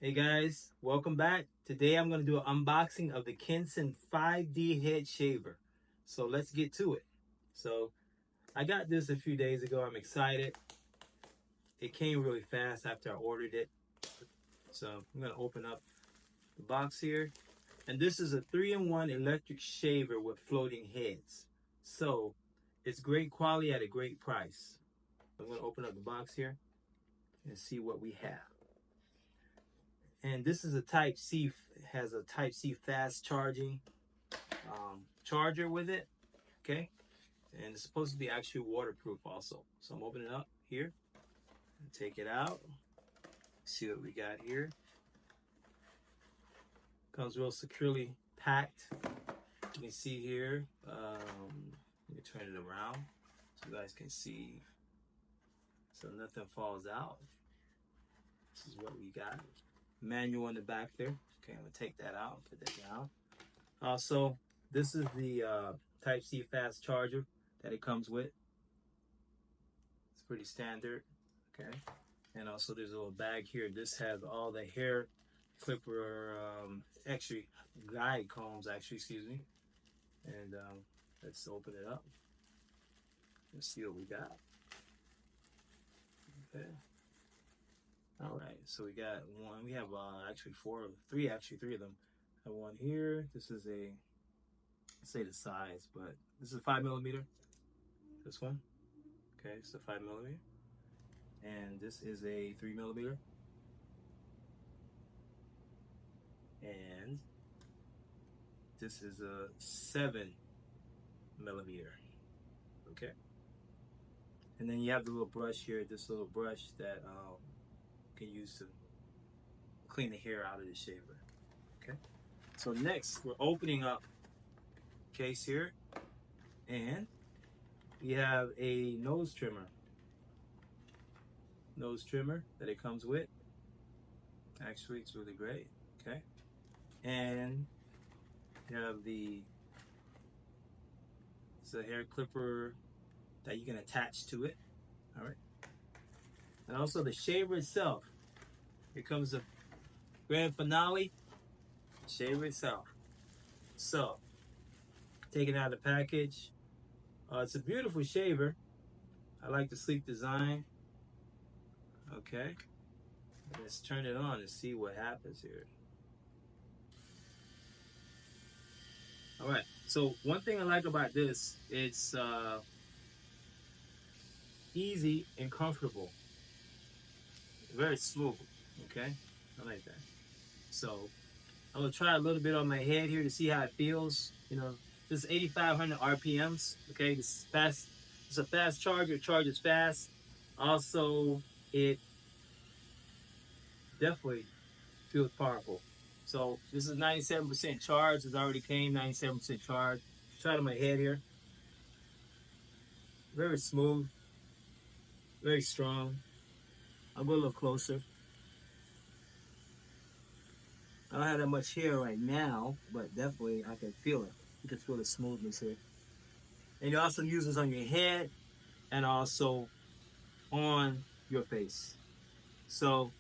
Hey guys, welcome back. Today I'm going to do an unboxing of the Kinson 5D head shaver. So let's get to it. So I got this a few days ago. I'm excited. It came really fast after I ordered it. So I'm going to open up the box here. And this is a 3-in-1 electric shaver with floating heads. So it's great quality at a great price. I'm going to open up the box here and see what we have. And this is a Type C, has a Type C fast charging charger with it, okay? And it's supposed to be actually waterproof also. So I'm opening it up here and take it out. See what we got here. Comes real securely packed. You can see here, let me turn it around so you guys can see. So nothing falls out. This is what we got. Manual in the back there. Okay, I'm gonna take that out and put that down. Also, this is the Type C fast charger that it comes with. It's pretty standard, okay? And also there's a little bag here. This has all the hair clipper, actually guide combs, excuse me. And let's open it up. Let's see what we got. Okay. All right, so we got one. We have actually three of them. I have one here. This is let's say the size, but this is 5mm. This one, okay, it's a 5mm, and this is a 3mm, and this is a 7mm. Okay, and then you have the little brush here. This little brush that you can use to clean the hair out of the shaver. Okay, so next we're opening up case here, and we have a nose trimmer that it comes with. Actually, it's really great. Okay, and you have it's a hair clipper that you can attach to it. All right, and also the shaver itself. Here comes the grand finale, shaver itself. So, taking out the package. It's a beautiful shaver. I like the sleek design. Okay, let's turn it on and see what happens here. All right, so one thing I like about this, it's easy and comfortable. Very smooth, okay? I like that. So I'm gonna try a little bit on my head here to see how it feels. You know, this is 8,500 RPMs. Okay, this is fast. It's a fast charger. It charges fast. Also, it definitely feels powerful. So this is 97% charge. It already came 97% charge. Try it on my head here. Very smooth. Very strong. I'll go a little closer. I don't have that much hair right now, but definitely I can feel it. You can feel the smoothness here. And you also use this on your head and also on your face. So,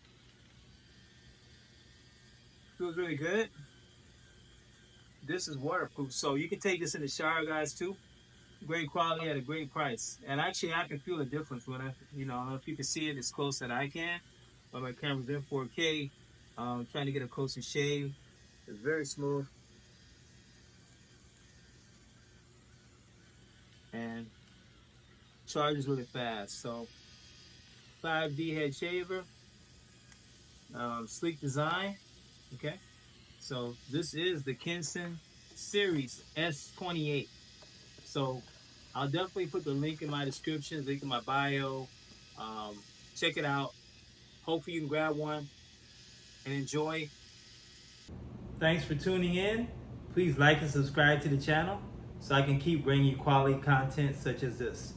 feels really good. This is waterproof, so you can take this in the shower, guys, too. Great quality at a great price. And actually, I can feel the difference when I don't know if you can see it as close as I can, but my camera's in 4K. Trying to get a closer shave. It's very smooth. And charges really fast. So 5D head shaver, sleek design. Okay, so this is the Kinson Series S28. So I'll definitely put the link in my description, link in my bio. Check it out. Hopefully you can grab one and enjoy. Thanks for tuning in. Please like and subscribe to the channel so I can keep bringing you quality content such as this.